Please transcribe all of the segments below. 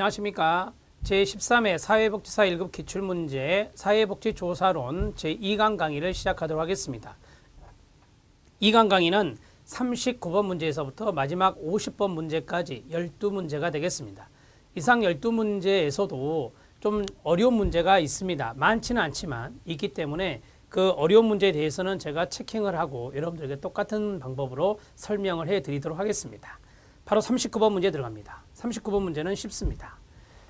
안녕하십니까. 제13회 사회복지사 1급 기출문제 사회복지조사론 제2강 강의를 시작하도록 하겠습니다. 2강 강의는 39번 문제에서부터 마지막 50번 문제까지 12문제가 되겠습니다. 이상 12문제에서도 좀 어려운 문제가 있습니다. 많지는 않지만 있기 때문에 그 어려운 문제에 대해서는 제가 체킹을 하고 여러분들에게 똑같은 방법으로 설명을 해드리도록 하겠습니다. 바로 39번 문제 들어갑니다. 39번 문제는 쉽습니다.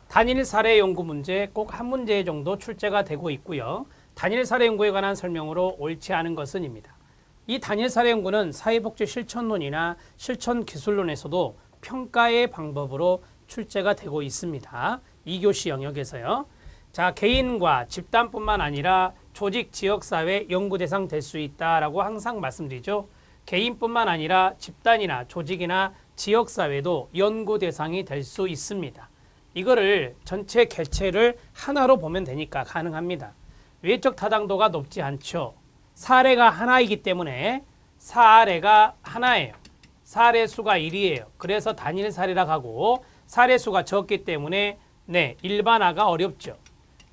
단일 사례 연구 문제 꼭 한 문제 정도 출제가 되고 있고요. 단일 사례 연구에 관한 설명으로 옳지 않은 것은입니다. 이 단일 사례 연구는 사회복지 실천론이나 실천기술론에서도 평가의 방법으로 출제가 되고 있습니다. 2교시 영역에서요. 자, 개인과 집단뿐만 아니라 조직, 지역사회 연구 대상 될 수 있다라고 항상 말씀드리죠. 개인뿐만 아니라 집단이나 조직이나 지역사회도 연구 대상이 될 수 있습니다. 이거를 전체 개체를 하나로 보면 되니까 가능합니다. 외적 타당도가 높지 않죠. 사례가 하나이기 때문에 사례가 하나예요. 사례 수가 1이에요. 그래서 단일 사례라고 하고 사례 수가 적기 때문에 일반화가 어렵죠.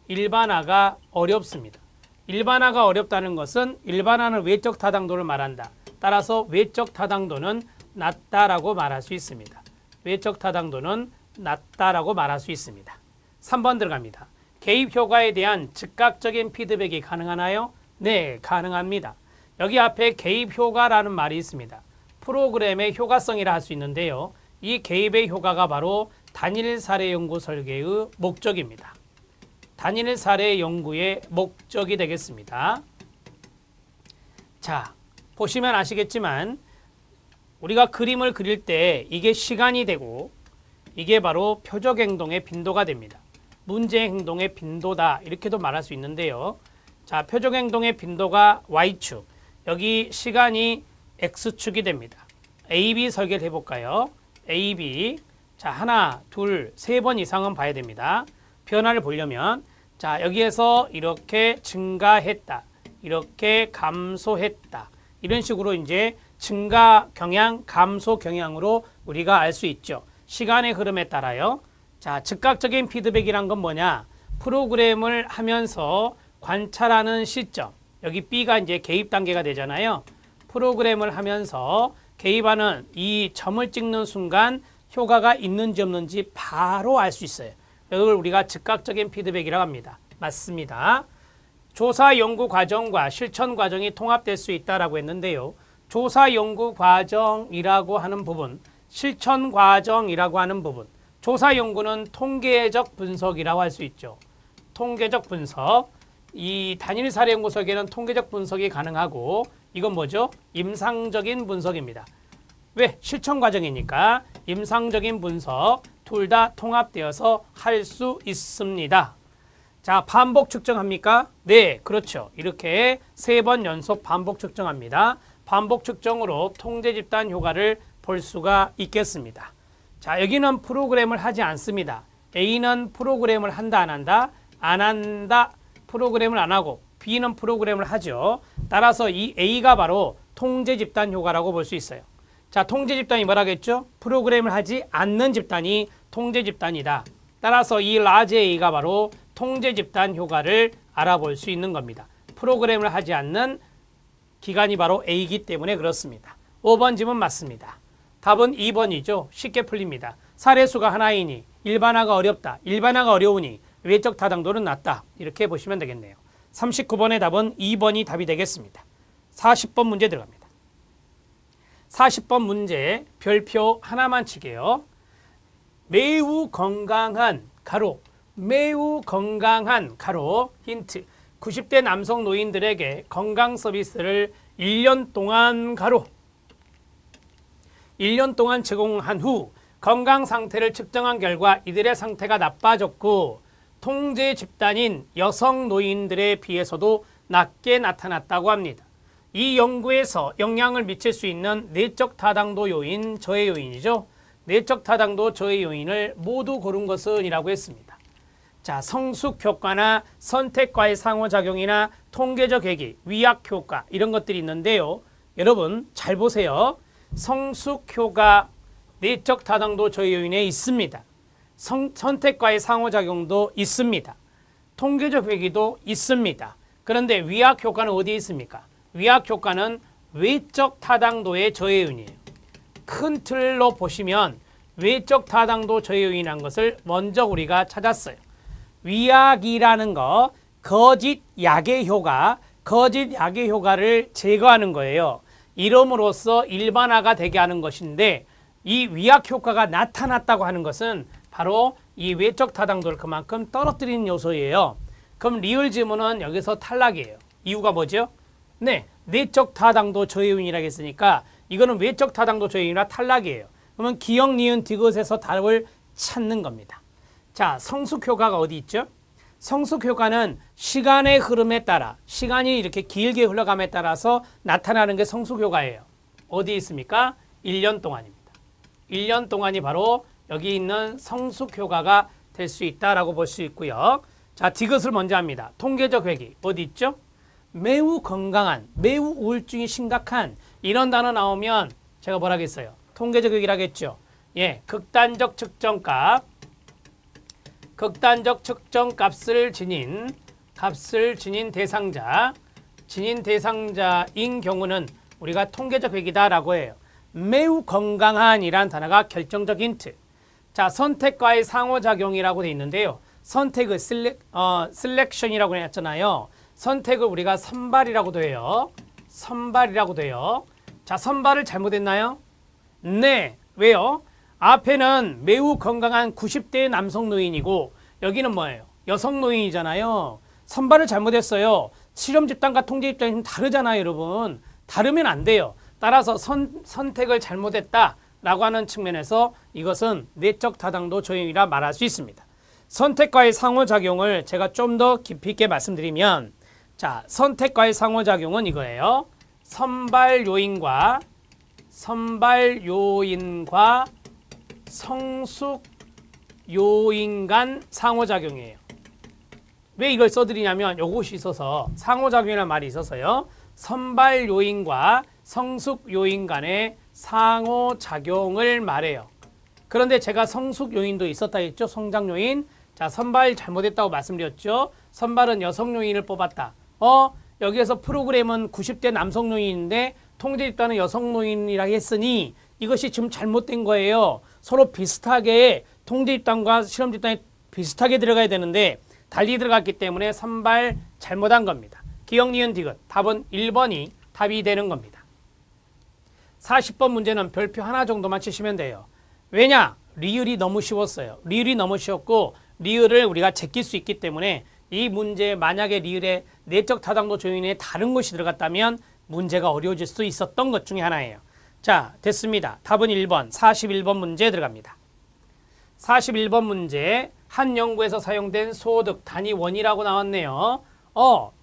일반화가 어렵습니다. 일반화가 어렵다는 것은 일반화는 외적 타당도를 말한다. 따라서 외적 타당도는 낮다라고 말할 수 있습니다. 외적 타당도는 낮다라고 말할 수 있습니다. 3번 들어갑니다. 개입 효과에 대한 즉각적인 피드백이 가능하나요? 네, 가능합니다. 여기 앞에 개입 효과라는 말이 있습니다. 프로그램의 효과성이라 할 수 있는데요. 이 개입의 효과가 바로 단일 사례 연구 설계의 목적입니다. 단일 사례 연구의 목적이 되겠습니다. 자, 보시면 아시겠지만 우리가 그림을 그릴 때 이게 시간이 되고 이게 바로 표적 행동의 빈도가 됩니다. 문제 행동의 빈도다 이렇게도 말할 수 있는데요. 자, 표적 행동의 빈도가 Y축, 여기 시간이 X축이 됩니다. AB 설계를 해볼까요? AB, 자, 하나, 둘, 세 번 이상은 봐야 됩니다. 변화를 보려면 자, 여기에서 이렇게 증가했다, 이렇게 감소했다, 이런 식으로 이제 증가 경향, 감소 경향으로 우리가 알 수 있죠. 시간의 흐름에 따라요. 자, 즉각적인 피드백이란 건 뭐냐? 프로그램을 하면서 관찰하는 시점. 여기 B가 이제 개입 단계가 되잖아요. 프로그램을 하면서 개입하는 이 점을 찍는 순간 효과가 있는지 없는지 바로 알 수 있어요. 이걸 우리가 즉각적인 피드백이라고 합니다. 맞습니다. 조사 연구 과정과 실천 과정이 통합될 수 있다라고 했는데요. 조사 연구 과정이라고 하는 부분, 실천 과정이라고 하는 부분, 조사 연구는 통계적 분석이라고 할 수 있죠. 통계적 분석, 이 단일 사례 연구 설계는 통계적 분석이 가능하고 이건 뭐죠? 임상적인 분석입니다. 왜? 실천 과정이니까 임상적인 분석 둘 다 통합되어서 할 수 있습니다. 자, 반복 측정합니까? 네, 그렇죠. 이렇게 3번 연속 반복 측정합니다. 반복 측정으로 통제 집단 효과를 볼 수가 있겠습니다. 자, 여기는 프로그램을 하지 않습니다. A는 프로그램을 한다, 안 한다? 안 한다. 프로그램을 안 하고 B는 프로그램을 하죠. 따라서 이 A가 바로 통제 집단 효과라고 볼 수 있어요. 자, 통제 집단이 뭐라겠죠? 프로그램을 하지 않는 집단이 통제 집단이다. 따라서 이 라지 A가 바로 통제 집단 효과를 알아볼 수 있는 겁니다. 프로그램을 하지 않는 기간이 바로 A이기 때문에 그렇습니다. 5번 질문 맞습니다. 답은 2번이죠. 쉽게 풀립니다. 사례수가 하나이니 일반화가 어렵다. 일반화가 어려우니 외적 타당도는 낮다. 이렇게 보시면 되겠네요. 39번의 답은 2번이 답이 되겠습니다. 40번 문제 들어갑니다. 40번 문제 별표 하나만 치게요. 매우 건강한 가로, 매우 건강한 가로 힌트 90대 남성 노인들에게 건강 서비스를 1년 동안 가로 1년 동안 제공한 후 건강 상태를 측정한 결과 이들의 상태가 나빠졌고 통제 집단인 여성 노인들에 비해서도 낮게 나타났다고 합니다. 이 연구에서 영향을 미칠 수 있는 내적 타당도 요인, 저해 요인이죠. 내적 타당도 저해 요인을 모두 고른 것은 이라고 했습니다. 자, 성숙 효과나 선택과의 상호작용이나 통계적 계기, 위약 효과 이런 것들이 있는데요. 여러분 잘 보세요. 성숙 효과 내적 타당도 저해 요인에 있습니다. 선택과의 상호작용도 있습니다. 통계적 회귀도 있습니다. 그런데 위약 효과는 어디에 있습니까? 위약 효과는 외적 타당도의 저해요인이에요. 큰 틀로 보시면 외적 타당도 저해요인이라는 것을 먼저 우리가 찾았어요. 위약이라는 거 거짓 약의 효과를 제거하는 거예요. 이름으로써 일반화가 되게 하는 것인데 이 위약 효과가 나타났다고 하는 것은 바로 이 외적 타당도를 그만큼 떨어뜨리는 요소예요. 그럼 리을 지문은 여기서 탈락이에요. 이유가 뭐죠? 네, 내적 타당도 저해요인이라고 했으니까 이거는 외적 타당도 저해요인이라 탈락이에요. 그러면 기역, 니은, 디귿에서 답을 찾는 겁니다. 자, 성숙 효과가 어디 있죠? 성숙 효과는 시간의 흐름에 따라 시간이 이렇게 길게 흘러감에 따라서 나타나는 게 성숙 효과예요. 어디 있습니까? 1년 동안입니다. 1년 동안이 바로 여기 있는 성숙 효과가 될 수 있다라고 볼 수 있고요. 자, 디귿을 먼저 합니다. 통계적 회귀 어디 있죠? 매우 건강한, 매우 우울증이 심각한 이런 단어 나오면 제가 뭐라 하겠어요? 통계적 회귀라겠죠. 예, 극단적 측정값, 극단적 측정값을 지닌 대상자인 경우는 우리가 통계적 회귀다라고 해요. 매우 건강한이란 단어가 결정적 힌트. 자, 선택과의 상호작용이라고 되어 있는데요. 선택을 셀렉션이라고 했잖아요. 선택을 우리가 선발이라고도 해요. 선발이라고도 해요. 자, 선발을 잘못했나요? 네. 왜요? 앞에는 매우 건강한 90대 남성 노인이고 여기는 뭐예요? 여성 노인이잖아요. 선발을 잘못했어요. 실험 집단과 통제 집단이 다르잖아요, 여러분. 다르면 안 돼요. 따라서 선택을 잘못했다라고 하는 측면에서 이것은 내적 타당도 저해요인이라 말할 수 있습니다. 선택과의 상호작용을 제가 좀 더 깊이 있게 말씀드리면 자, 선택과의 상호작용은 이거예요. 선발 요인과 성숙 요인 간 상호작용이에요. 왜 이걸 써드리냐면 이것이 있어서 상호작용이라는 말이 있어서요. 선발 요인과 성숙 요인 간의 상호작용을 말해요. 그런데 제가 성숙 요인도 있었다 했죠. 성장 요인. 자, 선발 잘못했다고 말씀드렸죠. 선발은 여성 요인을 뽑았다. 여기에서 프로그램은 90대 남성 요인인데 통제 집단은 여성 요인이라고 했으니 이것이 지금 잘못된 거예요. 서로 비슷하게 통제 집단과 실험 집단이 비슷하게 들어가야 되는데 달리 들어갔기 때문에 선발 잘못한 겁니다. 기역, 니은, 디귿. 답은 1번이 답이 되는 겁니다. 40번 문제는 별표 하나 정도만 치시면 돼요. 왜냐? 리을이 너무 쉬웠어요. 리을이 너무 쉬웠고 리을을 우리가 제낄 수 있기 때문에 이 문제 만약에 리을에 내적 타당도 저해요인에 다른 것이 들어갔다면 문제가 어려워질 수 있었던 것 중에 하나예요. 자, 됐습니다. 답은 1번 41번 문제에 들어갑니다. 41번 문제 한 연구에서 사용된 소득 단위원이라고 나왔네요.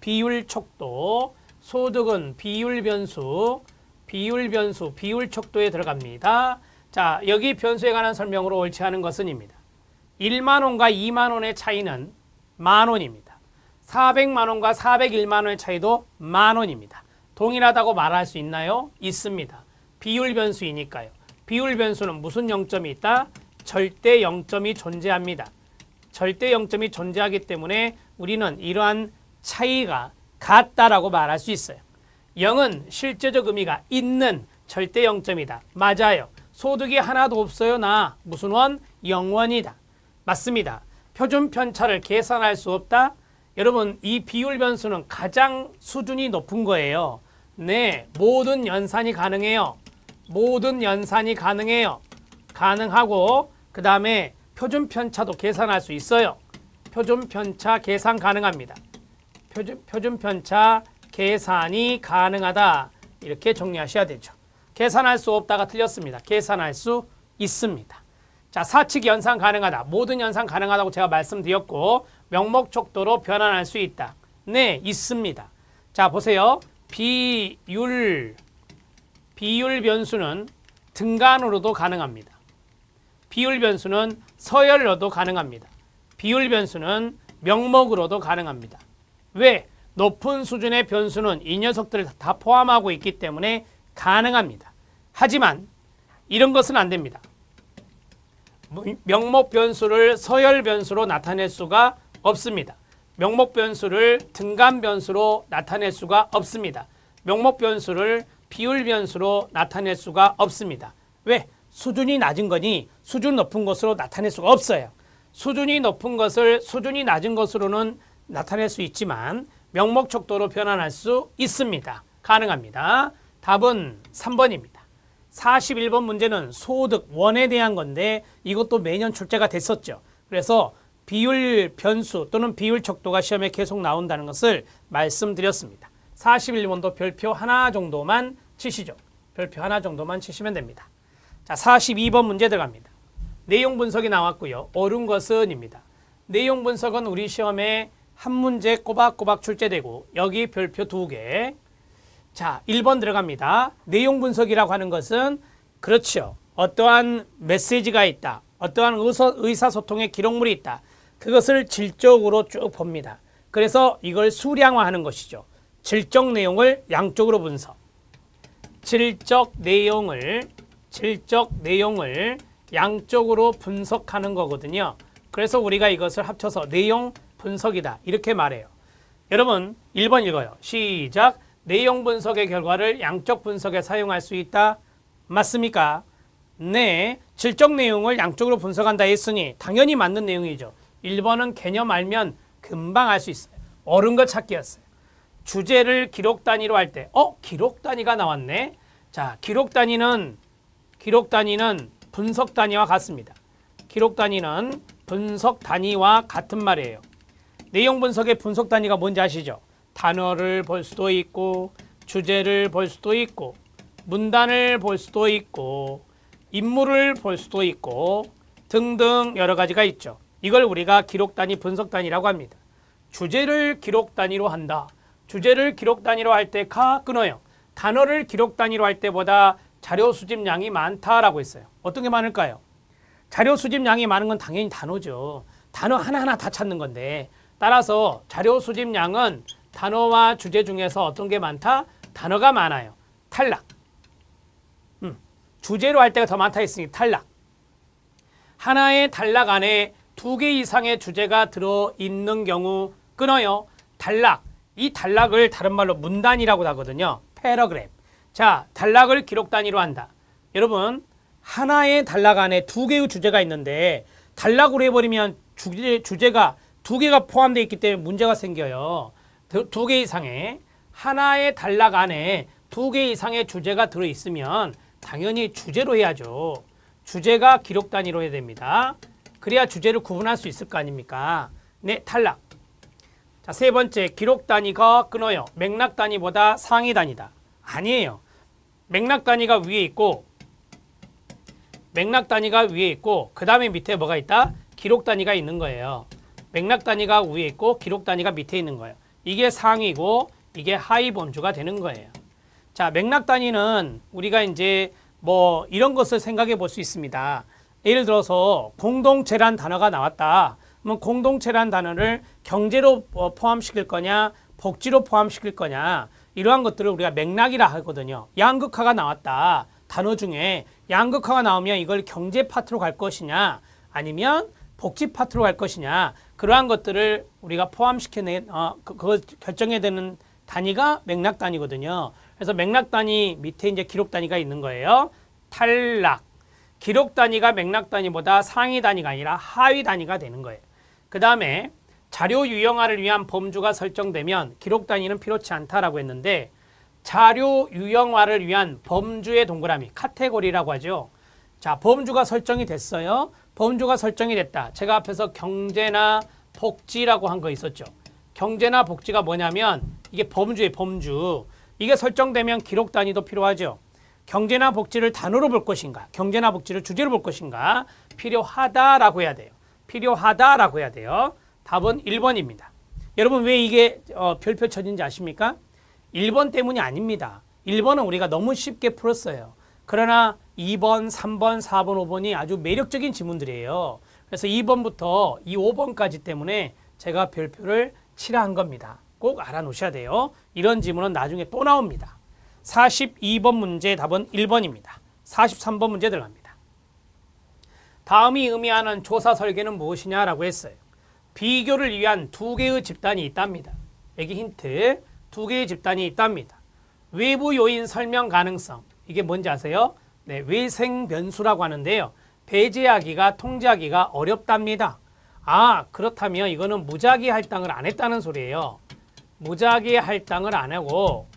비율 척도 소득은 비율 변수 비율 척도에 들어갑니다. 자, 여기 변수에 관한 설명으로 옳지 않은 것은입니다. 1만 원과 2만 원의 차이는 만 원입니다. 400만 원과 401만 원의 차이도 만 원입니다. 동일하다고 말할 수 있나요? 있습니다. 비율 변수이니까요. 비율 변수는 무슨 0점이 있다? 절대 0점이 존재합니다. 절대 0점이 존재하기 때문에 우리는 이러한 차이가 같다라고 말할 수 있어요. 0은 실제적 의미가 있는 절대 0점이다. 맞아요. 소득이 하나도 없어요. 나 무슨 원? 0원이다. 맞습니다. 표준 편차를 계산할 수 없다. 여러분, 이 비율 변수는 가장 수준이 높은 거예요. 네, 모든 연산이 가능해요. 모든 연산이 가능해요. 가능하고 그 다음에 표준 편차도 계산할 수 있어요. 표준 편차 계산 가능합니다. 표준 편차 계산이 가능하다. 이렇게 정리하셔야 되죠. 계산할 수 없다가 틀렸습니다. 계산할 수 있습니다. 자, 사칙 연산 가능하다. 모든 연산 가능하다고 제가 말씀드렸고 명목 척도로 변환할 수 있다. 네, 있습니다. 자, 보세요. 비율 변수는 등간으로도 가능합니다. 비율 변수는 서열로도 가능합니다. 비율 변수는 명목으로도 가능합니다. 왜? 높은 수준의 변수는 이 녀석들을 다 포함하고 있기 때문에 가능합니다. 하지만 이런 것은 안 됩니다. 명목 변수를 서열 변수로 나타낼 수가 없습니다. 명목 변수를 등간 변수로 나타낼 수가 없습니다. 명목 변수를 비율 변수로 나타낼 수가 없습니다. 왜? 수준이 낮은 거니 수준 높은 것으로 나타낼 수가 없어요. 수준이 높은 것을 수준이 낮은 것으로는 나타낼 수 있지만 명목 척도로 변환할 수 있습니다. 가능합니다. 답은 3번입니다. 41번 문제는 소득 원에 대한 건데 이것도 매년 출제가 됐었죠. 그래서 비율 변수 또는 비율 척도가 시험에 계속 나온다는 것을 말씀드렸습니다. 41번도 별표 하나 정도만 치시죠. 별표 하나 정도만 치시면 됩니다. 자, 42번 문제 들어갑니다. 내용 분석이 나왔고요. 옳은 것은입니다. 내용 분석은 우리 시험에 한 문제 꼬박꼬박 출제되고 여기 별표 2개. 자, 1번 들어갑니다. 내용 분석이라고 하는 것은 그렇죠. 어떠한 메시지가 있다. 어떠한 의사소통의 기록물이 있다. 그것을 질적으로 쭉 봅니다. 그래서 이걸 수량화하는 것이죠. 질적 내용을 양쪽으로 분석. 질적 내용을 양쪽으로 분석하는 거거든요. 그래서 우리가 이것을 합쳐서 내용 분석이다. 이렇게 말해요. 여러분 1번 읽어요. 시작. 내용 분석의 결과를 양적 분석에 사용할 수 있다. 맞습니까? 네. 질적 내용을 양쪽으로 분석한다 했으니 당연히 맞는 내용이죠. 1번은 개념 알면 금방 알 수 있어요. 옳은 것 찾기였어요. 주제를 기록 단위로 할 때 기록 단위가 나왔네. 자, 기록 단위는 분석 단위와 같습니다. 기록 단위는 분석 단위와 같은 말이에요. 내용 분석의 분석 단위가 뭔지 아시죠? 단어를 볼 수도 있고 주제를 볼 수도 있고 문단을 볼 수도 있고 인물을 볼 수도 있고 등등 여러 가지가 있죠. 이걸 우리가 기록 단위, 분석 단위라고 합니다. 주제를 기록 단위로 한다. 주제를 기록 단위로 할 때 가 끊어요. 단어를 기록 단위로 할 때보다 자료 수집량이 많다라고 했어요. 어떤 게 많을까요? 자료 수집량이 많은 건 당연히 단어죠. 단어 하나하나 다 찾는 건데 따라서 자료 수집량은 단어와 주제 중에서 어떤 게 많다? 단어가 많아요. 탈락. 주제로 할 때가 더 많다 했으니 탈락. 하나의 단락 안에 2개 이상의 주제가 들어있는 경우 끊어요. 단락. 이 단락을 다른 말로 문단이라고 하거든요. 패러그램. 자, 단락을 기록 단위로 한다. 여러분 하나의 단락 안에 2개의 주제가 있는데 단락으로 해버리면 주제가 2개가 포함되어 있기 때문에 문제가 생겨요. 2개 이상의 하나의 단락 안에 2개 이상의 주제가 들어있으면 당연히 주제로 해야죠. 주제가 기록 단위로 해야 됩니다. 그래야 주제를 구분할 수 있을 거 아닙니까? 네, 탈락. 자, 세 번째, 기록 단위가 끊어요. 맥락 단위보다 상위 단위다. 아니에요. 맥락 단위가 위에 있고 그 다음에 밑에 뭐가 있다? 기록 단위가 있는 거예요. 맥락 단위가 위에 있고 기록 단위가 밑에 있는 거예요. 이게 상위고 이게 하위 범주가 되는 거예요. 자, 맥락 단위는 우리가 이제 뭐 이런 것을 생각해 볼 수 있습니다. 예를 들어서 공동체란 단어가 나왔다. 그러면 공동체란 단어를 경제로 포함시킬 거냐, 복지로 포함시킬 거냐, 이러한 것들을 우리가 맥락이라 하거든요. 양극화가 나왔다. 단어 중에 양극화가 나오면 이걸 경제 파트로 갈 것이냐, 아니면 복지 파트로 갈 것이냐, 그러한 것들을 우리가 포함시켜내, 그걸 결정해야 되는 단위가 맥락 단위거든요. 그래서 맥락 단위 밑에 이제 기록 단위가 있는 거예요. 탈락. 기록 단위가 맥락 단위보다 상위 단위가 아니라 하위 단위가 되는 거예요. 그 다음에 자료 유형화를 위한 범주가 설정되면 기록 단위는 필요치 않다라고 했는데 자료 유형화를 위한 범주의 동그라미, 카테고리라고 하죠. 자, 범주가 설정이 됐어요. 범주가 설정이 됐다. 제가 앞에서 경제나 복지라고 한 거 있었죠. 경제나 복지가 뭐냐면 이게 범주예요, 범주. 이게 설정되면 기록 단위도 필요하죠. 경제나 복지를 단어로 볼 것인가, 경제나 복지를 주제로 볼 것인가, 필요하다라고 해야 돼요. 필요하다라고 해야 돼요. 답은 1번입니다. 여러분 왜 이게 별표 쳐진지 아십니까? 1번 때문이 아닙니다. 1번은 우리가 너무 쉽게 풀었어요. 그러나 2번, 3번, 4번, 5번이 아주 매력적인 지문들이에요. 그래서 2번부터 이 5번까지 때문에 제가 별표를 칠한 한 겁니다. 꼭 알아놓으셔야 돼요. 이런 지문은 나중에 또 나옵니다. 42번 문제 답은 1번입니다. 43번 문제 들어갑니다. 다음이 의미하는 조사 설계는 무엇이냐라고 했어요. 비교를 위한 두 개의 집단이 있답니다. 여기 힌트. 두 개의 집단이 있답니다. 외부 요인 설명 가능성. 이게 뭔지 아세요? 네, 외생 변수라고 하는데요. 배제하기가 통제하기가 어렵답니다. 아, 그렇다면 이거는 무작위 할당을 안 했다는 소리예요. 무작위 할당을 안 하고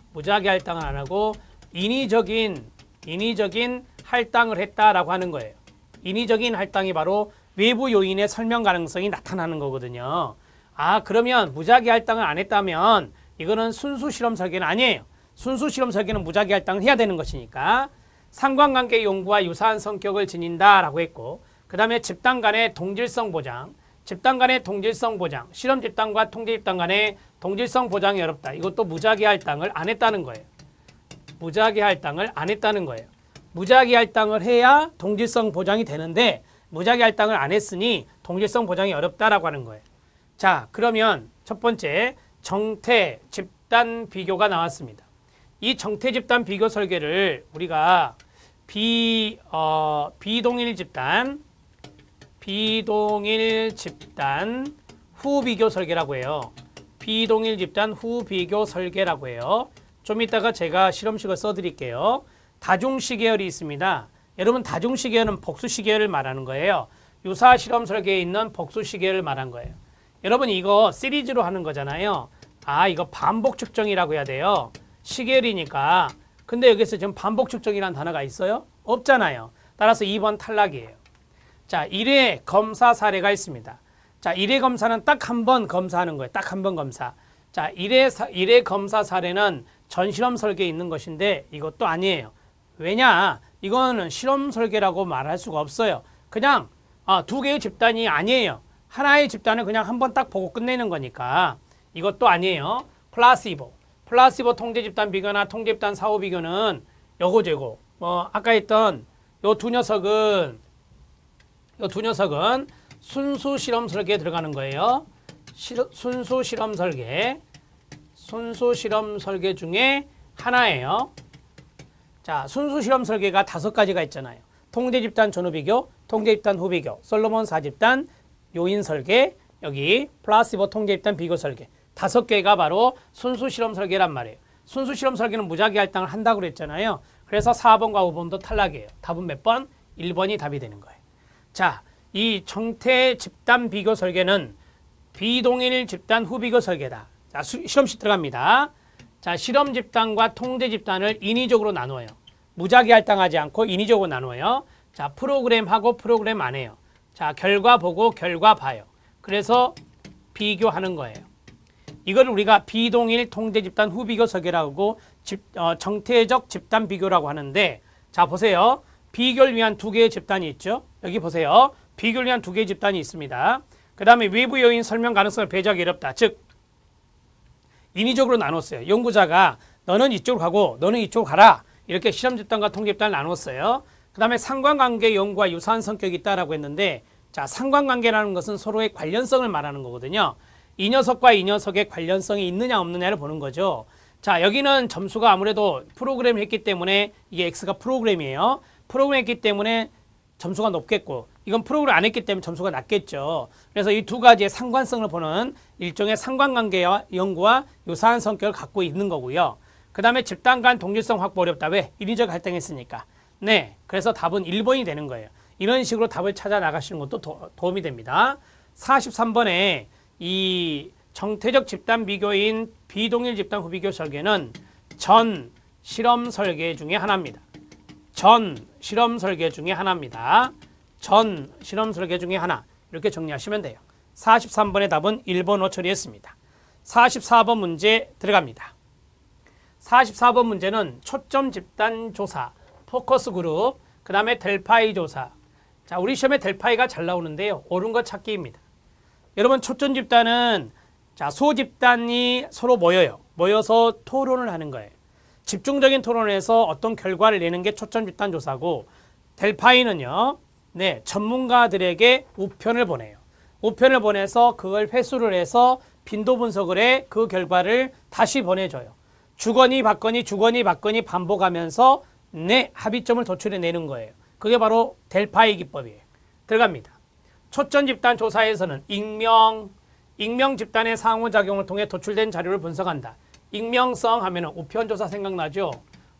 인위적인 할당을 했다라고 하는 거예요. 인위적인 할당이 바로 외부 요인의 설명 가능성이 나타나는 거거든요. 아, 그러면 무작위 할당을 안 했다면 이거는 순수 실험 설계는 아니에요. 순수 실험 설계는 무작위 할당을 해야 되는 것이니까 상관관계 연구와 유사한 성격을 지닌다라고 했고, 그 다음에 집단 간의 동질성 보장, 실험 집단과 통제 집단 간의 동질성 보장이 어렵다. 이것도 무작위 할당을 안 했다는 거예요. 무작위 할당을 안 했다는 거예요. 무작위 할당을 해야 동질성 보장이 되는데 무작위 할당을 안 했으니 동질성 보장이 어렵다라고 하는 거예요. 자, 그러면 첫 번째 정태 집단 비교가 나왔습니다. 이 정태 집단 비교 설계를 우리가 비동일 집단 후비교 설계라고 해요. 비동일 집단 후비교 설계라고 해요. 좀 이따가 제가 실험식을 써드릴게요. 다중시 계열이 있습니다. 여러분, 다중시 계열은 복수시 계열을 말하는 거예요. 유사 실험 설계에 있는 복수시 계열을 말한 거예요. 여러분, 이거 시리즈로 하는 거잖아요. 아, 이거 반복 측정이라고 해야 돼요. 시계열이니까. 근데 여기서 지금 반복 측정이라는 단어가 있어요? 없잖아요. 따라서 2번 탈락이에요. 자, 1회 검사 사례가 있습니다. 자, 1회 검사는 딱 한 번 검사하는 거예요. 딱 한 번 검사. 자, 1회 검사 사례는 전실험 설계에 있는 것인데 이것도 아니에요. 왜냐? 이거는 실험 설계라고 말할 수가 없어요. 그냥 두 개의 집단이 아니에요. 하나의 집단을 그냥 한 번 딱 보고 끝내는 거니까 이것도 아니에요. 플라시보 통제 집단 비교나 통제 집단 사후 비교는 여고제고, 아까 했던 요 두 녀석은 순수 실험 설계에 들어가는 거예요. 순수 실험 설계 중에 하나예요. 자, 순수 실험 설계가 5가지가 있잖아요. 통제 집단 전후 비교, 통제 집단 후 비교, 솔로몬 4집단 요인 설계, 여기 플라시보 통제 집단 비교 설계. 5개가 바로 순수 실험 설계란 말이에요. 순수 실험 설계는 무작위 할당을 한다고 그랬잖아요. 그래서 4번과 5번도 탈락이에요. 답은 몇 번? 1번이 답이 되는 거예요. 자, 이 정태 집단 비교 설계는 비동일 집단 후 비교 설계다. 자, 실험식 들어갑니다. 자, 실험 집단과 통제 집단을 인위적으로 나누어요. 무작위 할당하지 않고 인위적으로 나누어요. 자, 프로그램하고 프로그램 안 해요. 자, 결과 보고 결과 봐요. 그래서 비교하는 거예요. 이걸 우리가 비동일 통제 집단 후 비교 설계라고 정태적 집단 비교라고 하는데, 자, 보세요. 비교를 위한 2개의 집단이 있죠. 여기 보세요. 비교를 위한 2개의 집단이 있습니다. 그 다음에 외부 요인 설명 가능성을 배제하기 어렵다. 즉, 인위적으로 나눴어요. 연구자가 너는 이쪽으로 가고 너는 이쪽으로 가라. 이렇게 실험 집단과 통제 집단을 나눴어요. 그 다음에 상관관계 연구와 유사한 성격이 있다라고 했는데, 자, 상관관계라는 것은 서로의 관련성을 말하는 거거든요. 이 녀석과 이 녀석의 관련성이 있느냐 없느냐를 보는 거죠. 자, 여기는 점수가 아무래도 프로그램을 했기 때문에 이게 X가 프로그램이에요. 프로그램 했기 때문에 점수가 높겠고, 이건 프로그램 안 했기 때문에 점수가 낮겠죠. 그래서 이 2가지의 상관성을 보는 일종의 상관관계 연구와 유사한 성격을 갖고 있는 거고요. 그 다음에 집단 간 동질성 확보 어렵다. 왜? 인위적 할당했으니까. 네, 그래서 답은 1번이 되는 거예요. 이런 식으로 답을 찾아 나가시는 것도 도움이 됩니다. 43번에 이 정태적 집단 비교인 비동일 집단 후 비교 설계는 전 실험 설계 중에 하나입니다. 전 실험 설계 중에 하나입니다. 전 실험 설계 중에 하나. 이렇게 정리하시면 돼요. 43번의 답은 1번으로 처리했습니다. 44번 문제 들어갑니다. 44번 문제는 초점 집단 조사, 포커스 그룹, 그 다음에 델파이 조사. 자, 우리 시험에 델파이가 잘 나오는데요. 옳은 것 찾기입니다. 여러분, 초점 집단은 자, 소집단이 서로 모여서 토론을 하는 거예요. 집중적인 토론을 해서 어떤 결과를 내는 게 초점 집단 조사고, 델파이는요, 네, 전문가들에게 우편을 보내요. 우편을 보내서 그걸 회수를 해서 빈도 분석을 해 그 결과를 다시 보내줘요. 주거니 받거니 반복하면서 합의점을 도출해내는 거예요. 그게 바로 델파이 기법이에요. 들어갑니다. 초점 집단 조사에서는 익명 집단의 상호작용을 통해 도출된 자료를 분석한다. 익명성 하면은 우편조사 생각나죠?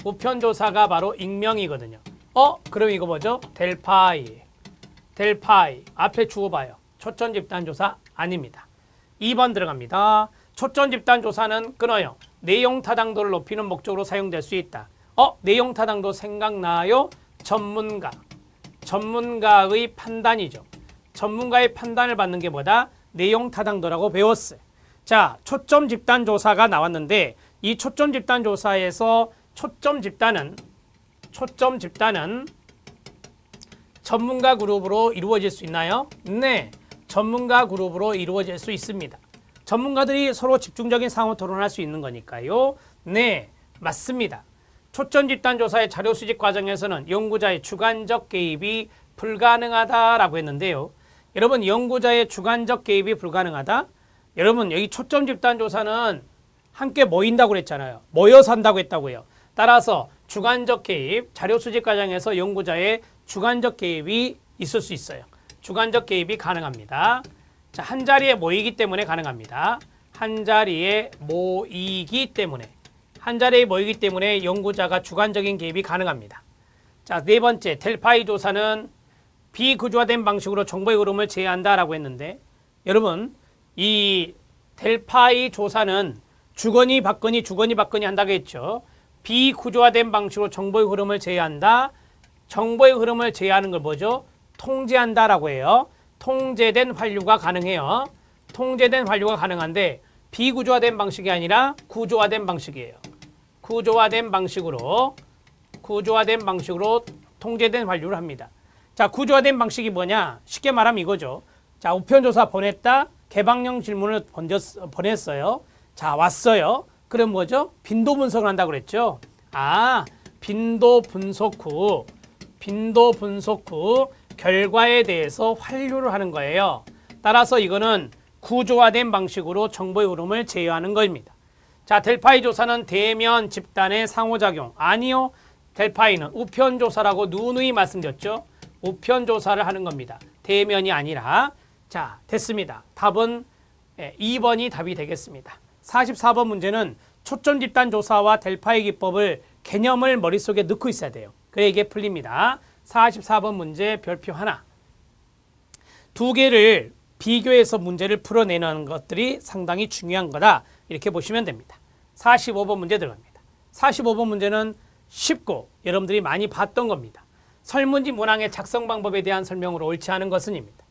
우편조사가 바로 익명이거든요. 그럼 이거 뭐죠? 델파이 앞에 주어 봐요. 초점 집단 조사 아닙니다. 2번 들어갑니다. 초점 집단 조사는 끊어요. 내용 타당도를 높이는 목적으로 사용될 수 있다. 내용 타당도 생각나요? 전문가의 판단이죠. 전문가의 판단을 받는 게 뭐다? 내용 타당도라고 배웠어요. 자, 초점 집단 조사가 나왔는데 이 초점 집단 조사에서 초점 집단은 전문가 그룹으로 이루어질 수 있나요? 네, 전문가 그룹으로 이루어질 수 있습니다. 전문가들이 서로 집중적인 상호 토론할 수 있는 거니까요. 네, 맞습니다. 초점 집단 조사의 자료 수집 과정에서는 연구자의 주관적 개입이 불가능하다라고 했는데요. 여러분, 연구자의 주관적 개입이 불가능하다? 여러분, 여기 초점 집단 조사는 함께 모인다고 그랬잖아요. 모여서 한다고 했다고요. 따라서 주관적 개입, 자료 수집 과정에서 연구자의 주관적 개입이 있을 수 있어요. 주관적 개입이 가능합니다. 자, 한 자리에 모이기 때문에 가능합니다. 한 자리에 모이기 때문에 연구자가 주관적인 개입이 가능합니다. 자, 네 번째, 델파이 조사는 비구조화된 방식으로 정보의 흐름을 제한다라고 했는데, 여러분, 이 델파이 조사는 주거니 받거니 한다고 했죠. 비구조화된 방식으로 정보의 흐름을 제한다. 정보의 흐름을 제한하는 걸 뭐죠? 통제한다라고 해요. 통제된 환류가 가능해요. 통제된 환류가 가능한데 비구조화된 방식이 아니라 구조화된 방식이에요. 구조화된 방식으로 통제된 환류를 합니다. 자, 구조화된 방식이 뭐냐? 쉽게 말하면 이거죠. 자, 우편조사 보냈다. 개방형 질문을 보냈어요. 자, 왔어요. 그럼 뭐죠? 빈도 분석을 한다고 그랬죠. 빈도 분석 후 결과에 대해서 환류를 하는 거예요. 따라서 이거는 구조화된 방식으로 정보의 흐름을 제어하는 겁니다. 자, 델파이 조사는 대면 집단의 상호작용. 아니요. 델파이는 우편조사라고 누누이 말씀드렸죠. 우편조사를 하는 겁니다. 대면이 아니라. 자, 됐습니다. 답은 2번이 답이 되겠습니다. 44번 문제는 초점 집단 조사와 델파이 기법을 개념을 머릿속에 넣고 있어야 돼요. 그래야 이게 풀립니다. 44번 문제 별표 하나. 두 개를 비교해서 문제를 풀어내는 것들이 상당히 중요한 거다. 이렇게 보시면 됩니다. 45번 문제 들어갑니다. 45번 문제는 쉽고 여러분들이 많이 봤던 겁니다. 설문지 문항의 작성 방법에 대한 설명으로 옳지 않은 것은입니다.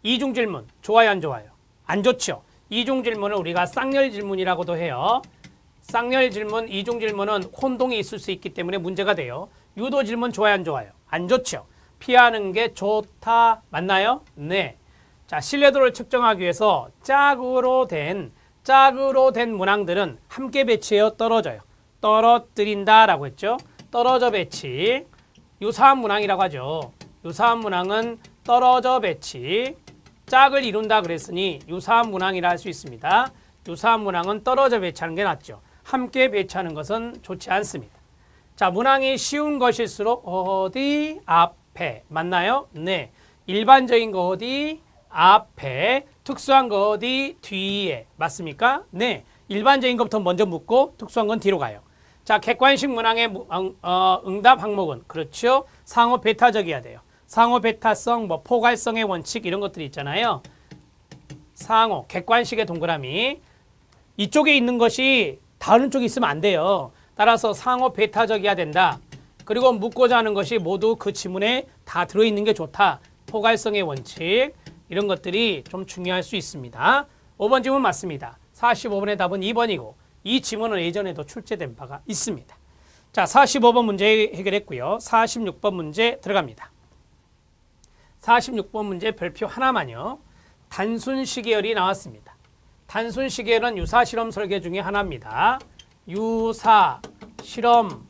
이중 질문 좋아요 안 좋아요? 안 좋죠. 이중 질문을 우리가 쌍열 질문이라고도 해요. 쌍열 질문, 이중 질문은 혼동이 있을 수 있기 때문에 문제가 돼요. 유도 질문 좋아요 안 좋아요? 안 좋죠. 피하는 게 좋다. 맞나요? 네. 자, 신뢰도를 측정하기 위해서 짝으로 된 문항들은 함께 배치해요. 떨어져요. 떨어뜨린다라고 했죠. 떨어져 배치. 유사한 문항이라고 하죠. 유사한 문항은 떨어져 배치. 짝을 이룬다 그랬으니 유사한 문항이라 할 수 있습니다. 유사한 문항은 떨어져 배치하는 게 낫죠. 함께 배치하는 것은 좋지 않습니다. 자, 문항이 쉬운 것일수록 어디? 앞에. 맞나요? 네. 일반적인 거 어디? 앞에. 특수한 거 어디? 뒤에. 맞습니까? 네. 일반적인 것부터 먼저 묻고 특수한 건 뒤로 가요. 자, 객관식 문항의 응답 항목은 그렇죠. 상호 배타적이어야 돼요. 상호 배타성, 포괄성의 원칙 이런 것들이 있잖아요. 상호, 객관식의 동그라미. 이쪽에 있는 것이 다른 쪽에 있으면 안 돼요. 따라서 상호 배타적이어야 된다. 그리고 묻고자 하는 것이 모두 그 지문에 다 들어있는 게 좋다. 포괄성의 원칙 이런 것들이 좀 중요할 수 있습니다. 5번 지문 맞습니다. 45번의 답은 2번이고 이 지문은 예전에도 출제된 바가 있습니다. 자, 45번 문제 해결했고요. 46번 문제 들어갑니다. 46번 문제 별표 하나만요. 단순 시계열이 나왔습니다. 단순 시계열은 유사 실험 설계 중에 하나입니다. 유사 실험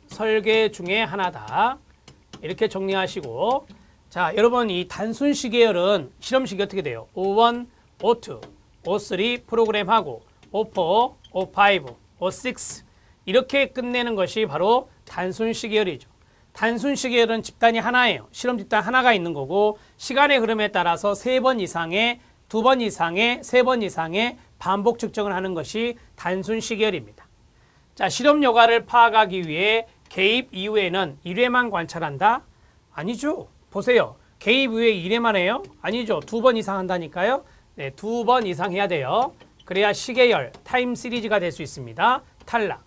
설계 중에 하나다. 이렇게 정리하시고, 자, 여러분 이 단순 시계열은 실험식이 어떻게 돼요? O1, O2, O3 프로그램하고 O4, O5, O6 이렇게 끝내는 것이 바로 단순 시계열이죠. 단순 시계열은 집단이 하나예요. 실험 집단 하나가 있는 거고 시간의 흐름에 따라서 3번 이상의 2번 이상의 3번 이상의 반복 측정을 하는 것이 단순 시계열입니다. 자, 실험 여과를 파악하기 위해 개입 이후에는 1회만 관찰한다? 아니죠. 보세요. 개입 이후에 1회만 해요? 아니죠. 2번 이상 한다니까요. 네, 2번 이상 해야 돼요. 그래야 시계열, 타임 시리즈가 될 수 있습니다. 탈락.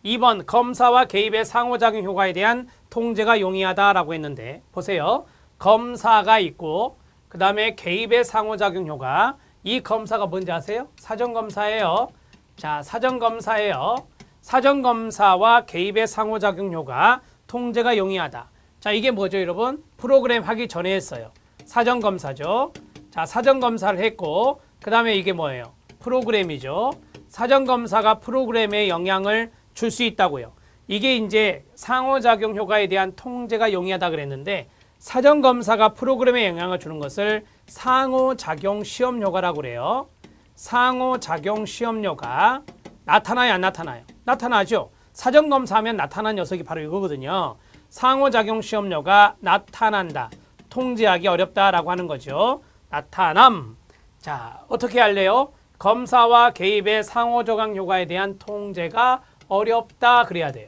2번 검사와 개입의 상호작용 효과에 대한 통제가 용이하다라고 했는데 보세요. 검사가 있고 그 다음에 개입의 상호작용 효과. 이 검사가 뭔지 아세요? 사전검사예요. 자, 사전검사예요. 사전검사와 개입의 상호작용 효과, 통제가 용이하다. 자, 이게 뭐죠, 여러분? 프로그램 하기 전에 했어요. 사전검사죠. 자, 사전검사를 했고 그 다음에 이게 뭐예요? 프로그램이죠. 사전검사가 프로그램에 영향을 줄 수 있다고요. 이게 이제 상호작용 효과에 대한 통제가 용이하다 그랬는데 사전검사가 프로그램에 영향을 주는 것을 상호작용 시험 효과라고 그래요. 상호작용 시험 효과. 나타나요, 안 나타나요? 나타나죠. 사전검사하면 나타난 녀석이 바로 이거거든요. 상호작용 시험 효과 나타난다. 통제하기 어렵다라고 하는 거죠. 나타남. 자, 어떻게 할래요? 검사와 개입의 상호작용 효과에 대한 통제가 어렵다 그래야 돼요.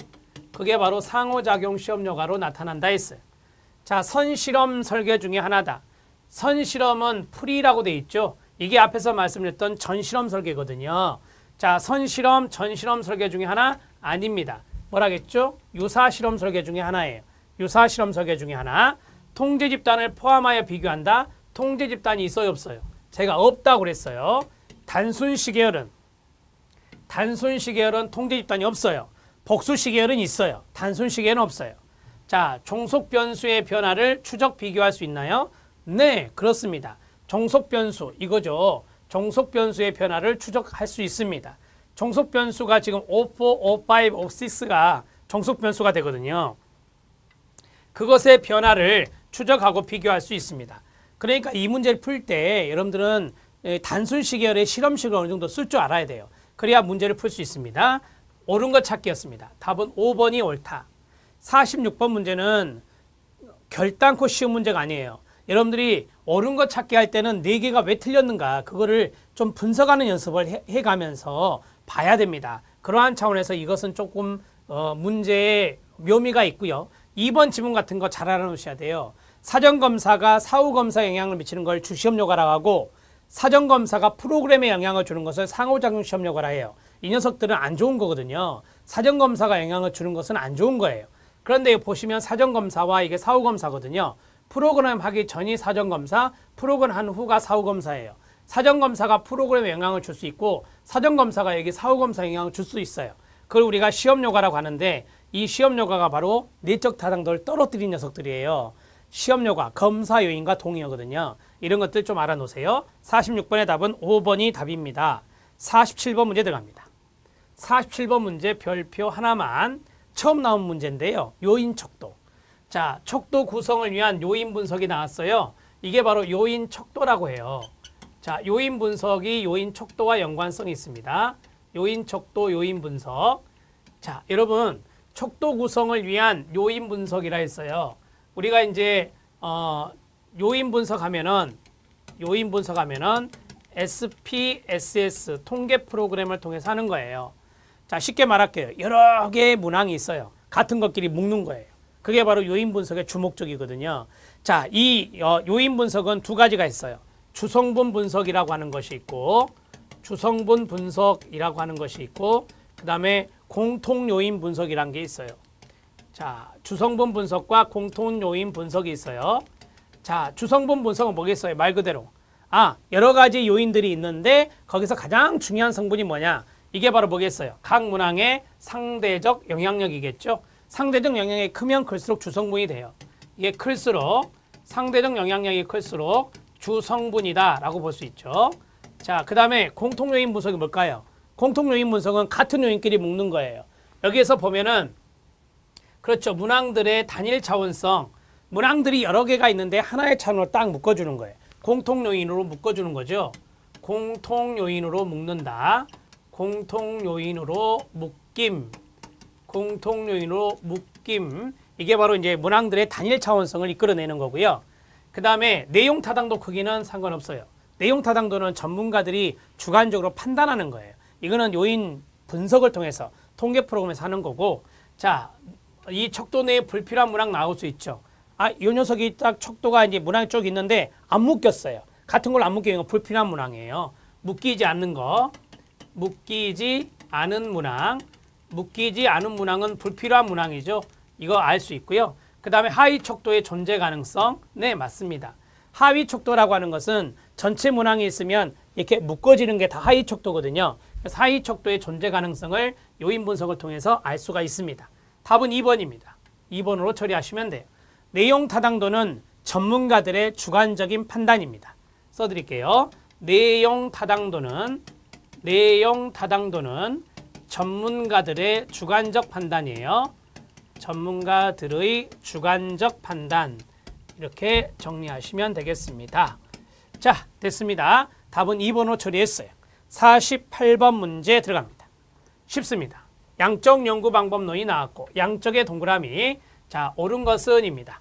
그게 바로 상호작용 시험 효과로 나타난다 했어요. 자, 선실험 설계 중에 하나다. 선실험은 풀이라고 돼 있죠. 이게 앞에서 말씀드렸던 전실험 설계거든요. 자, 선실험, 전실험 설계 중에 하나 아닙니다. 뭐라겠죠? 유사실험 설계 중에 하나예요. 유사실험 설계 중에 하나. 통제 집단을 포함하여 비교한다. 통제 집단이 있어요, 없어요? 제가 없다고 그랬어요. 단순 시계열은 통제 집단이 없어요. 복수 시계열은 있어요. 단순 시계열은 없어요. 자, 종속 변수의 변화를 추적 비교할 수 있나요? 네, 그렇습니다. 종속 변수 이거죠. 종속 변수의 변화를 추적할 수 있습니다. 종속 변수가 지금 04, 05, 06가 종속 변수가 되거든요. 그것의 변화를 추적하고 비교할 수 있습니다. 그러니까 이 문제를 풀 때 여러분들은 단순 시계열의 실험식을 어느 정도 쓸 줄 알아야 돼요. 그래야 문제를 풀 수 있습니다. 옳은 것 찾기였습니다. 답은 5번이 옳다. 46번 문제는 결단코 쉬운 문제가 아니에요. 여러분들이 옳은 것 찾기 할 때는 4개가 왜 틀렸는가 그거를 좀 분석하는 연습을 해가면서 봐야 됩니다. 그러한 차원에서 이것은 조금 문제에 묘미가 있고요. 2번 지문 같은 거 잘 알아놓으셔야 돼요. 사전검사가 사후검사에 영향을 미치는 걸 주시험 효과라고 하고 사전검사가 프로그램에 영향을 주는 것을 상호작용 시험 효과라 해요. 이 녀석들은 안 좋은 거거든요. 사전검사가 영향을 주는 것은 안 좋은 거예요. 그런데 보시면 사전검사와 이게 사후검사거든요. 프로그램 하기 전이 사전검사, 프로그램 한 후가 사후검사예요. 사전검사가 프로그램에 영향을 줄 수 있고 사전검사가 여기 사후검사에 영향을 줄 수 있어요. 그걸 우리가 시험효과라고 하는데 이 시험효과가 바로 내적 타당도를 떨어뜨린 녀석들이에요. 시험효과, 검사 요인과 동의어거든요. 이런 것들 좀 알아놓으세요. 46번의 답은 5번이 답입니다. 47번 문제 들어갑니다. 47번 문제 별표 하나만 처음 나온 문제인데요. 요인 척도. 자, 척도 구성을 위한 요인 분석이 나왔어요. 이게 바로 요인 척도라고 해요. 자, 요인 분석이 요인 척도와 연관성이 있습니다. 요인 척도, 요인 분석. 자, 여러분, 척도 구성을 위한 요인 분석이라 했어요. 우리가 이제 요인 분석하면은 SPSS 통계 프로그램을 통해서 하는 거예요. 자, 쉽게 말할게요. 여러 개의 문항이 있어요. 같은 것끼리 묶는 거예요. 그게 바로 요인 분석의 주목적이거든요. 자, 이 요인 분석은 두 가지가 있어요. 주성분 분석이라고 하는 것이 있고 주성분 분석이라고 하는 것이 있고 그 다음에 공통 요인 분석이라는 게 있어요. 자, 주성분 분석과 공통 요인 분석이 있어요. 자, 주성분 분석은 뭐겠어요? 말 그대로. 여러 가지 요인들이 있는데 거기서 가장 중요한 성분이 뭐냐? 이게 바로 뭐겠어요? 각 문항의 상대적 영향력이겠죠? 상대적 영향력이 크면 클수록 주성분이 돼요. 이게 클수록 상대적 영향력이 클수록 주성분이다 라고 볼 수 있죠. 자, 그 다음에 공통 요인 분석이 뭘까요? 공통 요인 분석은 같은 요인끼리 묶는 거예요. 여기에서 보면은 그렇죠. 문항들의 단일 차원성, 문항들이 여러 개가 있는데 하나의 차원으로 딱 묶어주는 거예요. 공통 요인으로 묶어주는 거죠. 공통 요인으로 묶는다. 공통 요인으로 묶임. 공통 요인으로 묶임. 이게 바로 이제 문항들의 단일 차원성을 이끌어내는 거고요. 그 다음에 내용 타당도 크기는 상관없어요. 내용 타당도는 전문가들이 주관적으로 판단하는 거예요. 이거는 요인 분석을 통해서 통계 프로그램에서 하는 거고, 자, 이 척도 내에 불필요한 문항 나올 수 있죠. 아, 이 녀석이 딱 척도가 이제 문항 쪽 있는데 안 묶였어요. 같은 걸 안 묶이는 건 불필요한 문항이에요. 묶이지 않는 거, 묶이지 않은 문항, 묶이지 않은 문항은 불필요한 문항이죠. 이거 알 수 있고요. 그 다음에 하위 척도의 존재 가능성, 네, 맞습니다. 하위 척도라고 하는 것은 전체 문항이 있으면 이렇게 묶어지는 게 다 하위 척도거든요. 그래서 하위 척도의 존재 가능성을 요인 분석을 통해서 알 수가 있습니다. 답은 2번입니다. 2번으로 처리하시면 돼요. 내용 타당도는 전문가들의 주관적인 판단입니다. 써드릴게요. 내용 타당도는 전문가들의 주관적 판단이에요. 전문가들의 주관적 판단. 이렇게 정리하시면 되겠습니다. 자, 됐습니다. 답은 2번으로 처리했어요. 48번 문제 들어갑니다. 쉽습니다. 양적 연구 방법론이 나왔고 양적의 동그라미. 자, 옳은 것은입니다.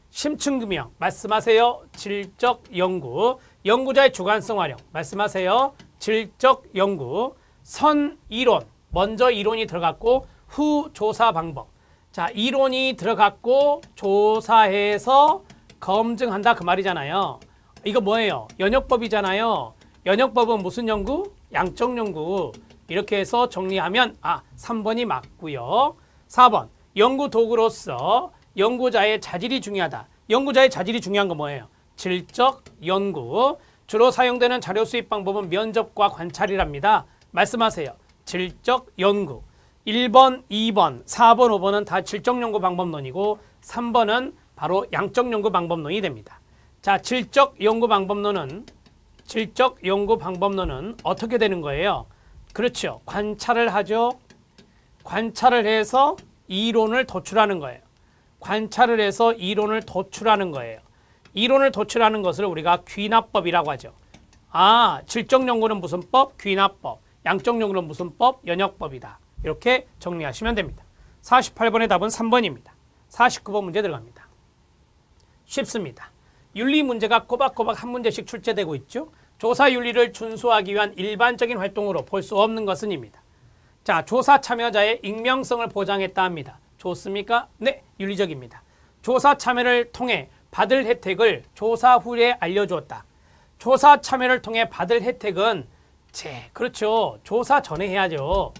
심층규명 말씀하세요. 질적 연구. 연구자의 주관성 활용 말씀하세요. 질적 연구. 선 이론. 먼저 이론이 들어갔고 후 조사 방법. 자, 이론이 들어갔고 조사해서 검증한다 그 말이잖아요. 이거 뭐예요? 연역법이잖아요. 연역법은 무슨 연구? 양적 연구. 이렇게 해서 정리하면 3번이 맞고요. 4번 연구 도구로서 연구자의 자질이 중요하다. 연구자의 자질이 중요한 건 뭐예요? 질적 연구. 주로 사용되는 자료 수입 방법은 면접과 관찰이랍니다. 말씀하세요. 질적 연구. 1번, 2번, 4번, 5번은 다 질적 연구 방법론이고 3번은 바로 양적 연구 방법론이 됩니다. 자, 질적 연구 방법론은 어떻게 되는 거예요? 그렇죠. 관찰을 하죠. 관찰을 해서 이론을 도출하는 거예요. 관찰을 해서 이론을 도출하는 거예요. 이론을 도출하는 것을 우리가 귀납법이라고 하죠. 질적 연구는 무슨 법? 귀납법. 양적 연구는 무슨 법? 연역법이다. 이렇게 정리하시면 됩니다. 48번의 답은 3번입니다. 49번 문제 들어갑니다. 쉽습니다. 윤리 문제가 꼬박꼬박 한 문제씩 출제되고 있죠. 조사 윤리를 준수하기 위한 일반적인 활동으로 볼 수 없는 것은입니다. 자, 조사 참여자의 익명성을 보장했다 합니다. 좋습니까? 네, 윤리적입니다. 조사 참여를 통해 받을 혜택을 조사 후에 알려주었다. 조사 참여를 통해 받을 혜택은 그렇죠. 조사 전에 해야죠.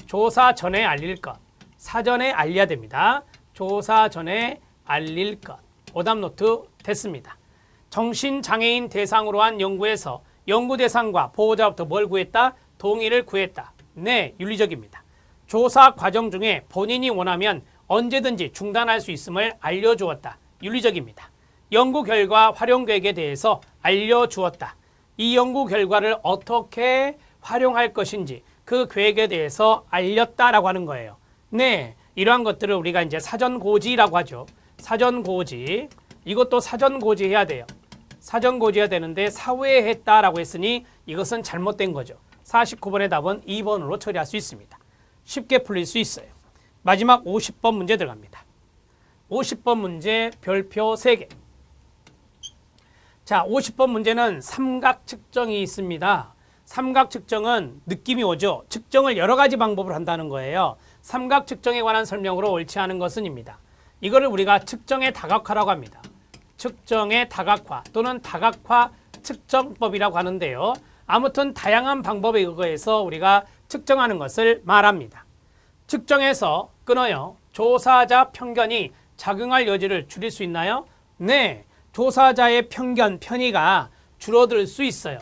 조사 전에 알릴 것. 사전에 알려야 됩니다. 조사 전에 알릴 것. 오답노트 됐습니다. 정신장애인 대상으로 한 연구에서 연구 대상과 보호자부터 뭘 구했다? 동의를 구했다. 네, 윤리적입니다. 조사 과정 중에 본인이 원하면 언제든지 중단할 수 있음을 알려주었다. 윤리적입니다. 연구 결과 활용 계획에 대해서 알려주었다. 이 연구 결과를 어떻게 활용할 것인지 그 계획에 대해서 알렸다라고 하는 거예요. 네, 이러한 것들을 우리가 이제 사전고지라고 하죠. 사전고지. 이것도 사전고지 해야 돼요. 사전고지 해야 되는데 사후에 했다라고 했으니 이것은 잘못된 거죠. 49번의 답은 2번으로 처리할 수 있습니다. 쉽게 풀릴 수 있어요. 마지막 50번 문제 들어갑니다. 50번 문제 별표 3개. 자, 50번 문제는 삼각 측정이 있습니다. 삼각 측정은 느낌이 오죠. 측정을 여러 가지 방법으로 한다는 거예요. 삼각 측정에 관한 설명으로 옳지 않은 것은입니다. 이거를 우리가 측정의 다각화라고 합니다. 측정의 다각화 또는 다각화 측정법이라고 하는데요. 아무튼 다양한 방법에 의거해서 우리가 측정하는 것을 말합니다. 측정에서 끊어요. 조사자 편견이 작용할 여지를 줄일 수 있나요? 네, 조사자의 편견, 편의가 줄어들 수 있어요.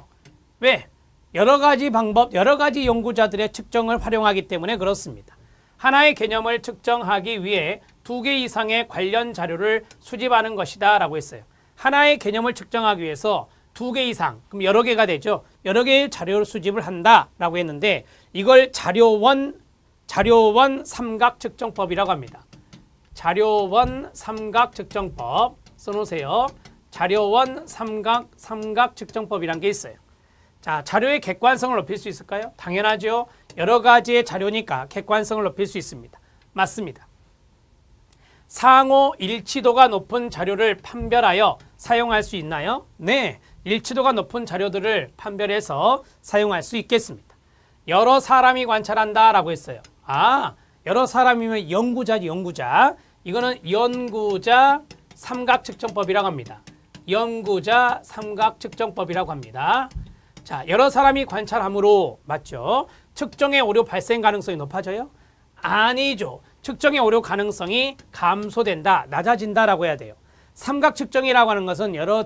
왜? 여러 가지 방법, 여러 가지 연구자들의 측정을 활용하기 때문에 그렇습니다. 하나의 개념을 측정하기 위해 2개 이상의 관련 자료를 수집하는 것이다 라고 했어요. 하나의 개념을 측정하기 위해서 2개 이상, 그럼 여러 개가 되죠. 여러 개의 자료를 수집을 한다 라고 했는데 이걸 자료원 삼각 측정법이라고 합니다. 자료원 삼각 측정법 써놓으세요. 자료원 삼각 측정법이란 게 있어요. 자, 자료의 객관성을 높일 수 있을까요? 당연하죠. 여러 가지의 자료니까 객관성을 높일 수 있습니다. 맞습니다. 상호 일치도가 높은 자료를 판별하여 사용할 수 있나요? 네, 일치도가 높은 자료들을 판별해서 사용할 수 있겠습니다. 여러 사람이 관찰한다 라고 했어요. 여러 사람이면 연구자지, 연구자. 이거는 연구자 삼각측정법이라고 합니다. 연구자 삼각측정법이라고 합니다. 자, 여러 사람이 관찰함으로, 맞죠? 측정의 오류 발생 가능성이 높아져요? 아니죠. 측정의 오류 가능성이 감소된다, 낮아진다라고 해야 돼요. 삼각 측정이라고 하는 것은 여러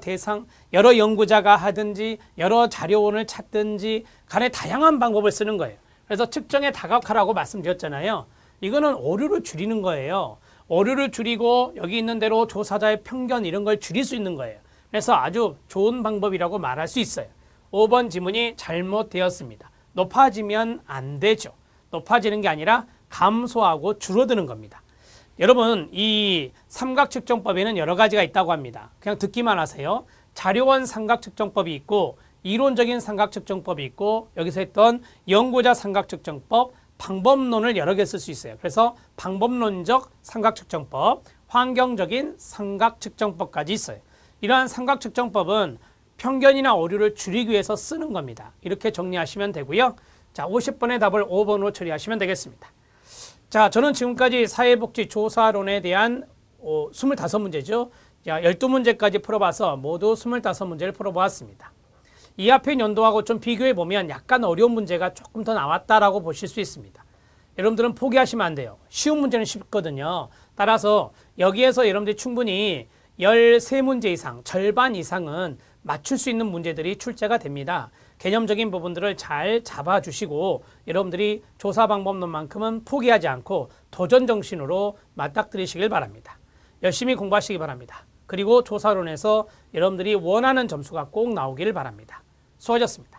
연구자가 하든지 여러 자료원을 찾든지 간에 다양한 방법을 쓰는 거예요. 그래서 측정의 다각화라고 말씀드렸잖아요. 이거는 오류를 줄이는 거예요. 오류를 줄이고 여기 있는 대로 조사자의 편견 이런 걸 줄일 수 있는 거예요. 그래서 아주 좋은 방법이라고 말할 수 있어요. 5번 지문이 잘못되었습니다. 높아지면 안 되죠. 높아지는 게 아니라 감소하고 줄어드는 겁니다. 여러분, 이 삼각측정법에는 여러 가지가 있다고 합니다. 그냥 듣기만 하세요. 자료원 삼각측정법이 있고 이론적인 삼각측정법이 있고 여기서 했던 연구자 삼각측정법, 방법론을 여러 개 쓸 수 있어요. 그래서 방법론적 삼각측정법, 환경적인 삼각측정법까지 있어요. 이러한 삼각측정법은 편견이나 오류를 줄이기 위해서 쓰는 겁니다. 이렇게 정리하시면 되고요. 자, 50번의 답을 5번으로 처리하시면 되겠습니다. 자, 저는 지금까지 사회복지조사론에 대한 25문제죠. 자, 12문제까지 풀어봐서 모두 25문제를 풀어보았습니다. 이 앞에 연도하고 좀 비교해보면 약간 어려운 문제가 조금 더 나왔다라고 보실 수 있습니다. 여러분들은 포기하시면 안 돼요. 쉬운 문제는 쉽거든요. 따라서 여기에서 여러분들이 충분히 13문제 이상, 절반 이상은 맞출 수 있는 문제들이 출제가 됩니다. 개념적인 부분들을 잘 잡아주시고 여러분들이 조사 방법론만큼은 포기하지 않고 도전 정신으로 맞닥뜨리시길 바랍니다. 열심히 공부하시기 바랍니다. 그리고 조사론에서 여러분들이 원하는 점수가 꼭 나오기를 바랍니다. 수고하셨습니다.